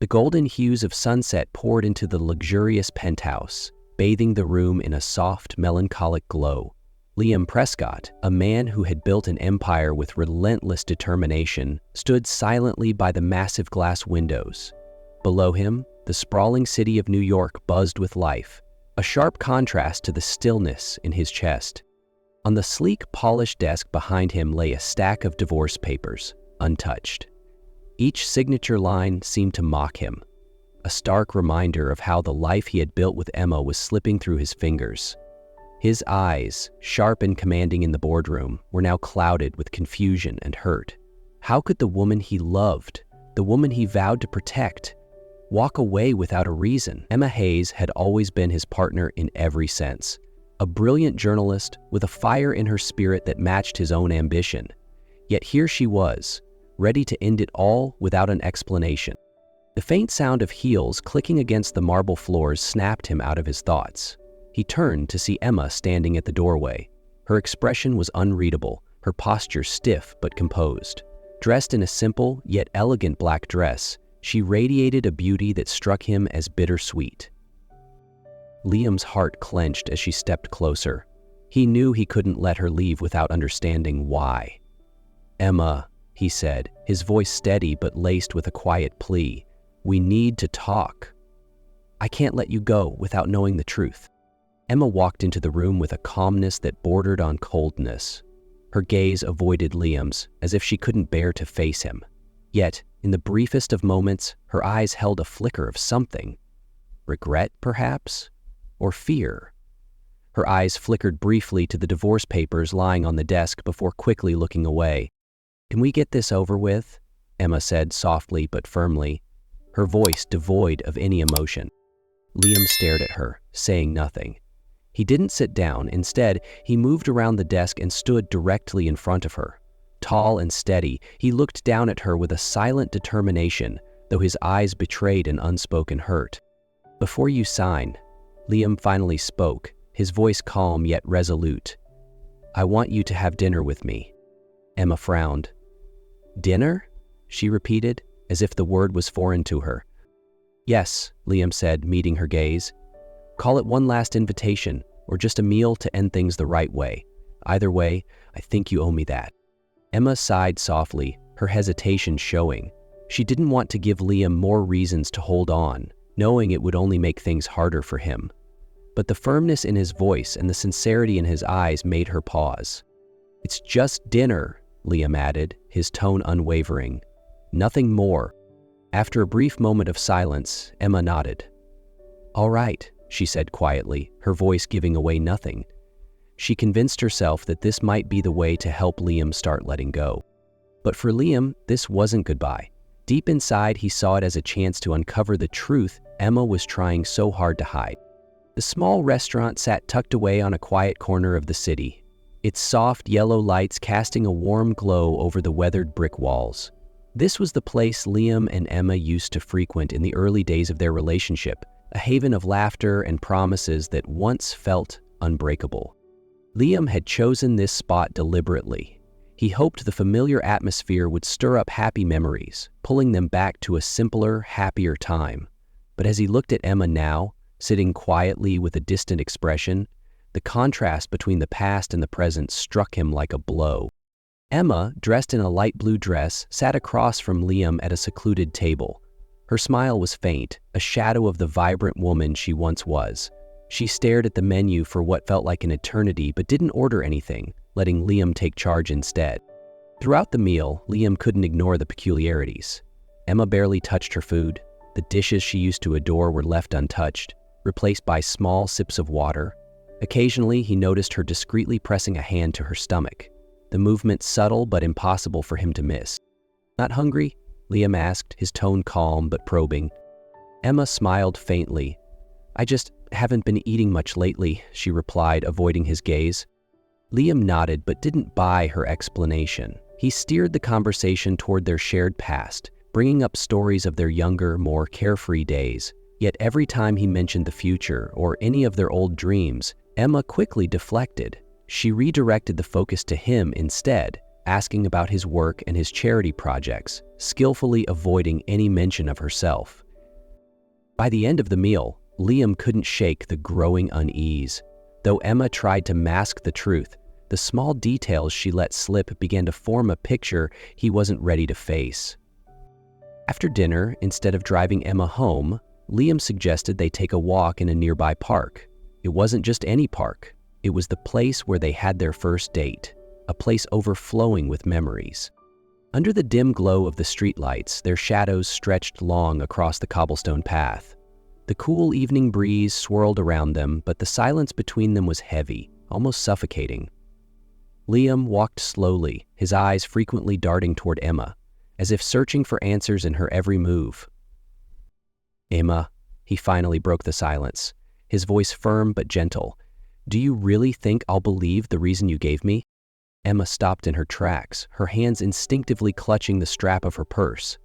The golden hues of sunset poured into the luxurious penthouse, bathing the room in a soft, melancholic glow. Liam Prescott, a man who had built an empire with relentless determination, stood silently by the massive glass windows. Below him, the sprawling city of New York buzzed with life, a sharp contrast to the stillness in his chest. On the sleek, polished desk behind him lay a stack of divorce papers, untouched. Each signature line seemed to mock him, a stark reminder of how the life he had built with Emma was slipping through his fingers. His eyes, sharp and commanding in the boardroom, were now clouded with confusion and hurt. How could the woman he loved, the woman he vowed to protect, walk away without a reason? Emma Hayes had always been his partner in every sense, a brilliant journalist with a fire in her spirit that matched his own ambition. Yet here she was, ready to end it all without an explanation. The faint sound of heels clicking against the marble floors snapped him out of his thoughts. He turned to see Emma standing at the doorway. Her expression was unreadable, her posture stiff but composed. Dressed in a simple yet elegant black dress, she radiated a beauty that struck him as bittersweet. Liam's heart clenched as she stepped closer. He knew he couldn't let her leave without understanding why. "Emma," he said, his voice steady but laced with a quiet plea, "we need to talk. I can't let you go without knowing the truth." Emma walked into the room with a calmness that bordered on coldness. Her gaze avoided Liam's, as if she couldn't bear to face him. Yet, in the briefest of moments, her eyes held a flicker of something. Regret, perhaps? Or fear? Her eyes flickered briefly to the divorce papers lying on the desk before quickly looking away. "Can we get this over with?" Emma said softly but firmly, her voice devoid of any emotion. Liam stared at her, saying nothing. He didn't sit down. Instead, he moved around the desk and stood directly in front of her. Tall and steady, he looked down at her with a silent determination, though his eyes betrayed an unspoken hurt. "Before you sign," Liam finally spoke, his voice calm yet resolute, "I want you to have dinner with me." Emma frowned. "Dinner?" she repeated, as if the word was foreign to her. "Yes," Liam said, meeting her gaze. "Call it one last invitation, or just a meal to end things the right way. Either way, I think you owe me that." Emma sighed softly, her hesitation showing. She didn't want to give Liam more reasons to hold on, knowing it would only make things harder for him. But the firmness in his voice and the sincerity in his eyes made her pause. "It's just dinner," Liam added, his tone unwavering. "Nothing more." After a brief moment of silence, Emma nodded. "All right," she said quietly, her voice giving away nothing. She convinced herself that this might be the way to help Liam start letting go. But for Liam, this wasn't goodbye. Deep inside, he saw it as a chance to uncover the truth Emma was trying so hard to hide. The small restaurant sat tucked away on a quiet corner of the city, its soft yellow lights casting a warm glow over the weathered brick walls. This was the place Liam and Emma used to frequent in the early days of their relationship, a haven of laughter and promises that once felt unbreakable. Liam had chosen this spot deliberately. He hoped the familiar atmosphere would stir up happy memories, pulling them back to a simpler, happier time. But as he looked at Emma now, sitting quietly with a distant expression, the contrast between the past and the present struck him like a blow. Emma, dressed in a light blue dress, sat across from Liam at a secluded table. Her smile was faint, a shadow of the vibrant woman she once was. She stared at the menu for what felt like an eternity but didn't order anything, letting Liam take charge instead. Throughout the meal, Liam couldn't ignore the peculiarities. Emma barely touched her food. The dishes she used to adore were left untouched, replaced by small sips of water. Occasionally, he noticed her discreetly pressing a hand to her stomach, the movement subtle but impossible for him to miss. "Not hungry?" Liam asked, his tone calm but probing. Emma smiled faintly. "I just haven't been eating much lately," she replied, avoiding his gaze. Liam nodded but didn't buy her explanation. He steered the conversation toward their shared past, bringing up stories of their younger, more carefree days. Yet every time he mentioned the future or any of their old dreams, Emma quickly deflected. She redirected the focus to him instead, asking about his work and his charity projects, skillfully avoiding any mention of herself. By the end of the meal, Liam couldn't shake the growing unease. Though Emma tried to mask the truth, the small details she let slip began to form a picture he wasn't ready to face. After dinner, instead of driving Emma home, Liam suggested they take a walk in a nearby park. It wasn't just any park. It was the place where they had their first date, a place overflowing with memories. Under the dim glow of the streetlights, their shadows stretched long across the cobblestone path. The cool evening breeze swirled around them, but the silence between them was heavy, almost suffocating. Liam walked slowly, his eyes frequently darting toward Emma, as if searching for answers in her every move. "Emma," he finally broke the silence, his voice firm but gentle. "Do you really think I'll believe the reason you gave me?" Emma stopped in her tracks, her hands instinctively clutching the strap of her purse.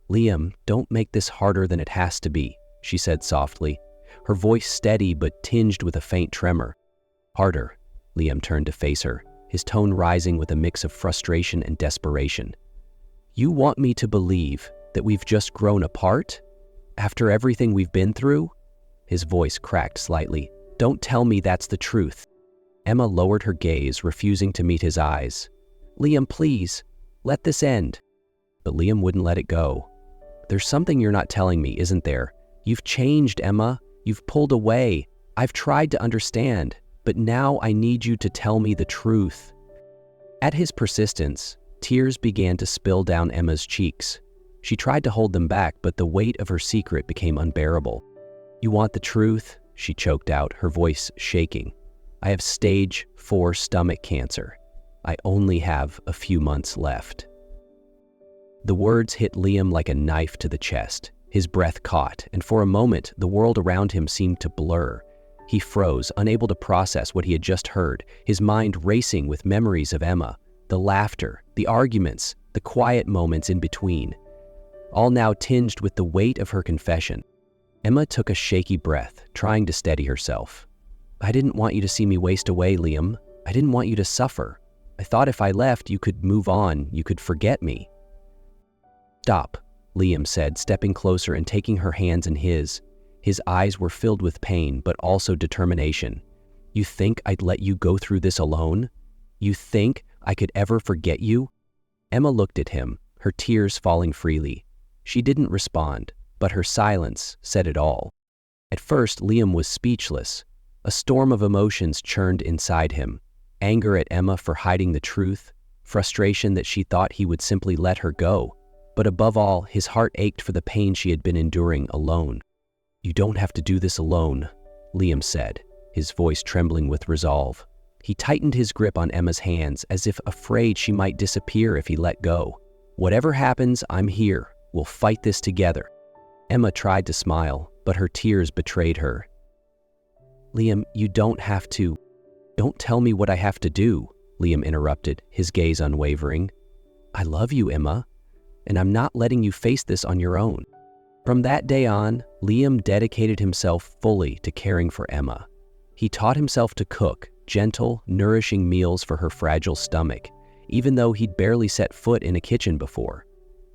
"Liam, don't make this harder than it has to be," she said softly, her voice steady but tinged with a faint tremor. "Harder." Liam turned to face her, his tone rising with a mix of frustration and desperation. "You want me to believe that we've just grown apart? After everything we've been through?" His voice cracked slightly. "Don't tell me that's the truth." Emma lowered her gaze, refusing to meet his eyes. "Liam, please, let this end." But Liam wouldn't let it go. "There's something you're not telling me, isn't there? You've changed, Emma. You've pulled away. I've tried to understand, but now I need you to tell me the truth." At his persistence, tears began to spill down Emma's cheeks. She tried to hold them back, but the weight of her secret became unbearable. "You want the truth?" she choked out, her voice shaking. "I have stage 4 stomach cancer. I only have a few months left." The words hit Liam like a knife to the chest. His breath caught, and for a moment, the world around him seemed to blur. He froze, unable to process what he had just heard, his mind racing with memories of Emma, the laughter, the arguments, the quiet moments in between, all now tinged with the weight of her confession. Emma took a shaky breath, trying to steady herself. "I didn't want you to see me waste away, Liam. I didn't want you to suffer. I thought if I left, you could move on, you could forget me." "Stop," Liam said, stepping closer and taking her hands in his. His eyes were filled with pain, but also determination. "You think I'd let you go through this alone? You think I could ever forget you?" Emma looked at him, her tears falling freely. She didn't respond, but her silence said it all. At first, Liam was speechless. A storm of emotions churned inside him. Anger at Emma for hiding the truth, frustration that she thought he would simply let her go. But above all, his heart ached for the pain she had been enduring alone. "You don't have to do this alone," Liam said, his voice trembling with resolve. He tightened his grip on Emma's hands as if afraid she might disappear if he let go. "Whatever happens, I'm here. We'll fight this together." Emma tried to smile, but her tears betrayed her. "Liam, you don't have to." "Don't tell me what I have to do," Liam interrupted, his gaze unwavering. "I love you, Emma, and I'm not letting you face this on your own." From that day on, Liam dedicated himself fully to caring for Emma. He taught himself to cook gentle, nourishing meals for her fragile stomach, even though he'd barely set foot in a kitchen before.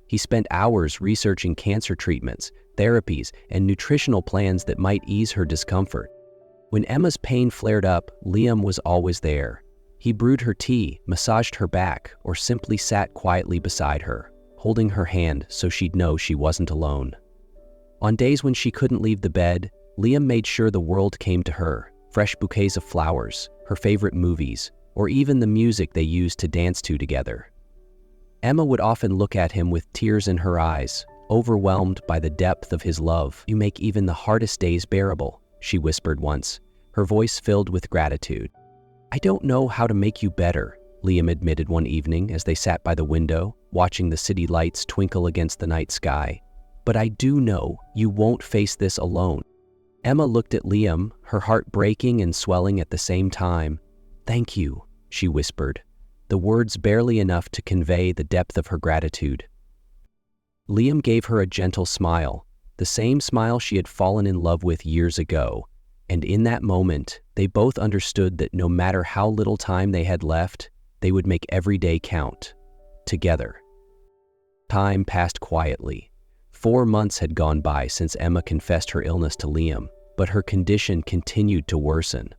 He spent hours researching cancer treatments, therapies, and nutritional plans that might ease her discomfort. When Emma's pain flared up, Liam was always there. He brewed her tea, massaged her back, or simply sat quietly beside her, holding her hand so she'd know she wasn't alone. On days when she couldn't leave the bed, Liam made sure the world came to her, fresh bouquets of flowers, her favorite movies, or even the music they used to dance to together. Emma would often look at him with tears in her eyes, overwhelmed by the depth of his love. "You make even the hardest days bearable," she whispered once, her voice filled with gratitude. "I don't know how to make you better," Liam admitted one evening as they sat by the window, watching the city lights twinkle against the night sky. "But I do know you won't face this alone." Emma looked at Liam, her heart breaking and swelling at the same time. "Thank you," she whispered, the words barely enough to convey the depth of her gratitude. Liam gave her a gentle smile, the same smile she had fallen in love with years ago, and in that moment, they both understood that no matter how little time they had left, they would make every day count, together. Time passed quietly. 4 months had gone by since Emma confessed her illness to Liam, but her condition continued to worsen.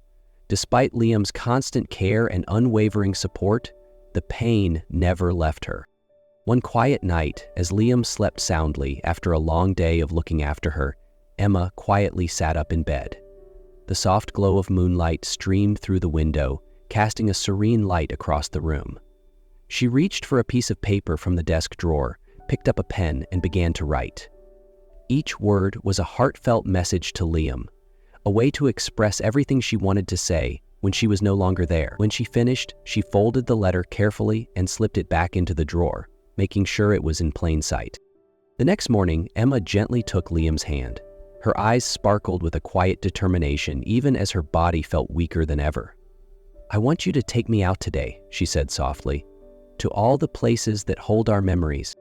Despite Liam's constant care and unwavering support, the pain never left her. One quiet night, as Liam slept soundly after a long day of looking after her, Emma quietly sat up in bed. The soft glow of moonlight streamed through the window, casting a serene light across the room. She reached for a piece of paper from the desk drawer, picked up a pen, and began to write. Each word was a heartfelt message to Liam, a way to express everything she wanted to say when she was no longer there. When she finished, she folded the letter carefully and slipped it back into the drawer, making sure it was in plain sight. The next morning, Emma gently took Liam's hand. Her eyes sparkled with a quiet determination, even as her body felt weaker than ever. "I want you to take me out today," she said softly, "to all the places that hold our memories."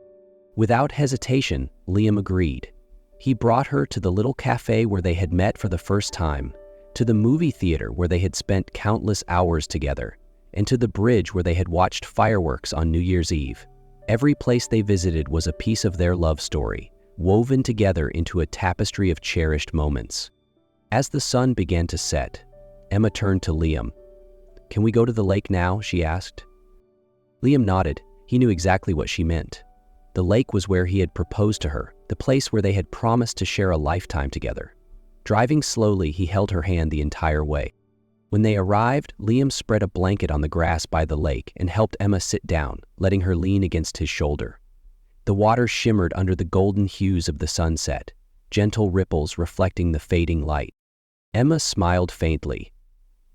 Without hesitation, Liam agreed. He brought her to the little cafe where they had met for the first time, to the movie theater where they had spent countless hours together, and to the bridge where they had watched fireworks on New Year's Eve. Every place they visited was a piece of their love story, woven together into a tapestry of cherished moments. As the sun began to set, Emma turned to Liam. "Can we go to the lake now?" she asked. Liam nodded. He knew exactly what she meant. The lake was where he had proposed to her, the place where they had promised to share a lifetime together. Driving slowly, he held her hand the entire way. When they arrived, Liam spread a blanket on the grass by the lake and helped Emma sit down, letting her lean against his shoulder. The water shimmered under the golden hues of the sunset, gentle ripples reflecting the fading light. Emma smiled faintly.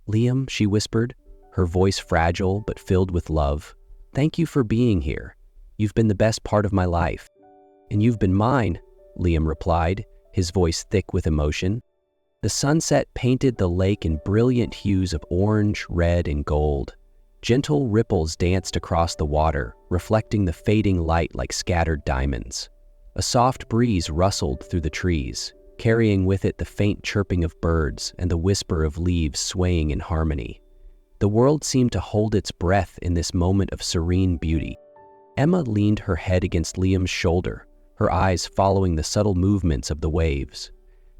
"Liam," she whispered, her voice fragile but filled with love, "thank you for being here. You've been the best part of my life." "And you've been mine," Liam replied, his voice thick with emotion. The sunset painted the lake in brilliant hues of orange, red, and gold. Gentle ripples danced across the water, reflecting the fading light like scattered diamonds. A soft breeze rustled through the trees, carrying with it the faint chirping of birds and the whisper of leaves swaying in harmony. The world seemed to hold its breath in this moment of serene beauty. Emma leaned her head against Liam's shoulder, her eyes following the subtle movements of the waves.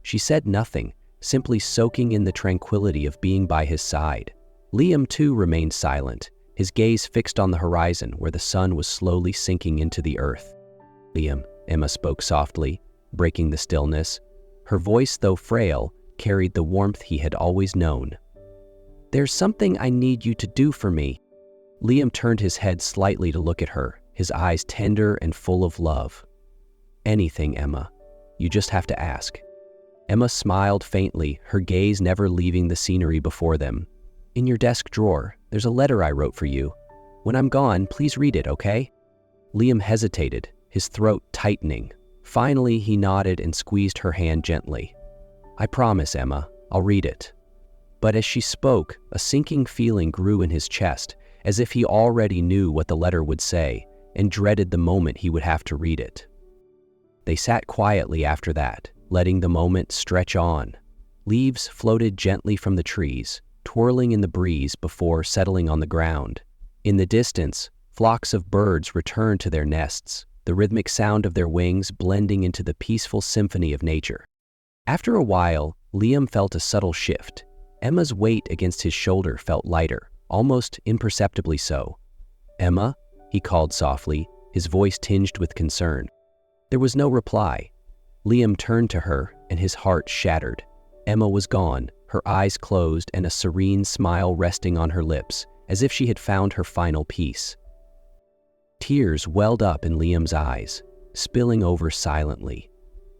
She said nothing, simply soaking in the tranquility of being by his side. Liam, too, remained silent, his gaze fixed on the horizon where the sun was slowly sinking into the earth. "Liam," Emma spoke softly, breaking the stillness. Her voice, though frail, carried the warmth he had always known. "There's something I need you to do for me." Liam turned his head slightly to look at her, his eyes tender and full of love. "Anything, Emma. You just have to ask." Emma smiled faintly, her gaze never leaving the scenery before them. "In your desk drawer, there's a letter I wrote for you. When I'm gone, please read it, okay?" Liam hesitated, his throat tightening. Finally, he nodded and squeezed her hand gently. "I promise, Emma, I'll read it." But as she spoke, a sinking feeling grew in his chest, as if he already knew what the letter would say and dreaded the moment he would have to read it. They sat quietly after that, letting the moment stretch on. Leaves floated gently from the trees, twirling in the breeze before settling on the ground. In the distance, flocks of birds returned to their nests, the rhythmic sound of their wings blending into the peaceful symphony of nature. After a while, Liam felt a subtle shift. Emma's weight against his shoulder felt lighter, almost imperceptibly so. "Emma?" he called softly, his voice tinged with concern. There was no reply. Liam turned to her, and his heart shattered. Emma was gone, her eyes closed and a serene smile resting on her lips, as if she had found her final peace. Tears welled up in Liam's eyes, spilling over silently.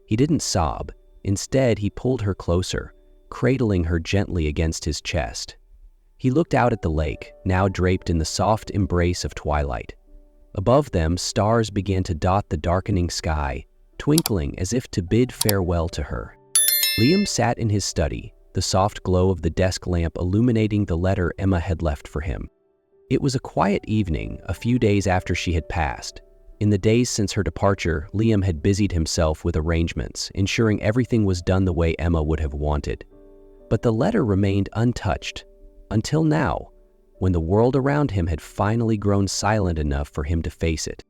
He didn't sob. Instead, he pulled her closer, cradling her gently against his chest. He looked out at the lake, now draped in the soft embrace of twilight. Above them, stars began to dot the darkening sky, twinkling as if to bid farewell to her. Liam sat in his study, the soft glow of the desk lamp illuminating the letter Emma had left for him. It was a quiet evening, a few days after she had passed. In the days since her departure, Liam had busied himself with arrangements, ensuring everything was done the way Emma would have wanted. But the letter remained untouched, until now, when the world around him had finally grown silent enough for him to face it.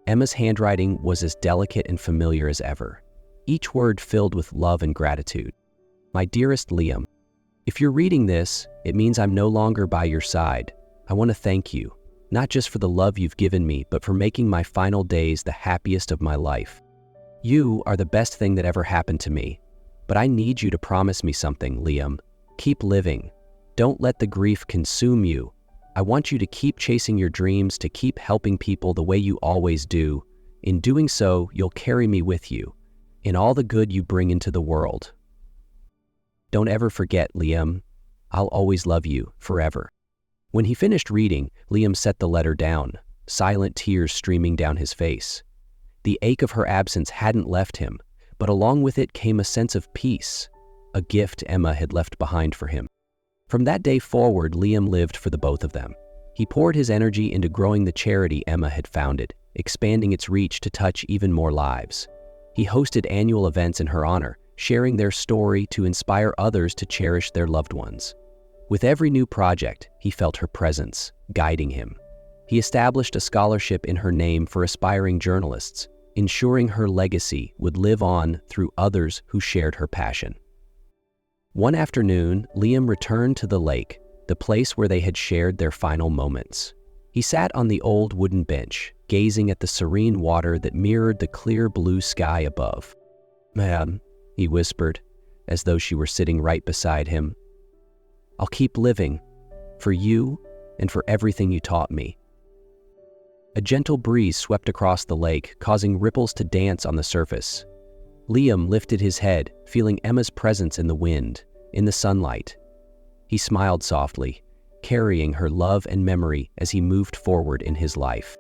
Emma's handwriting was as delicate and familiar as ever, each word filled with love and gratitude. My dearest Liam, if you're reading this, it means I'm no longer by your side. I want to thank you, not just for the love you've given me, but for making my final days the happiest of my life. You are the best thing that ever happened to me. But I need you to promise me something, Liam. Keep living. Don't let the grief consume you. I want you to keep chasing your dreams, to keep helping people the way you always do. In doing so, you'll carry me with you, in all the good you bring into the world. Don't ever forget, Liam. I'll always love you, forever. When he finished reading, Liam set the letter down, silent tears streaming down his face. The ache of her absence hadn't left him, but along with it came a sense of peace, a gift Emma had left behind for him. From that day forward, Liam lived for the both of them. He poured his energy into growing the charity Emma had founded, expanding its reach to touch even more lives. He hosted annual events in her honor, sharing their story to inspire others to cherish their loved ones. With every new project, he felt her presence, guiding him. He established a scholarship in her name for aspiring journalists, ensuring her legacy would live on through others who shared her passion. One afternoon, Liam returned to the lake, the place where they had shared their final moments. He sat on the old wooden bench, gazing at the serene water that mirrored the clear blue sky above. "Ma'am," he whispered, as though she were sitting right beside him, "I'll keep living, for you and for everything you taught me." A gentle breeze swept across the lake, causing ripples to dance on the surface. Liam lifted his head, feeling Emma's presence in the wind, in the sunlight. He smiled softly, carrying her love and memory as he moved forward in his life.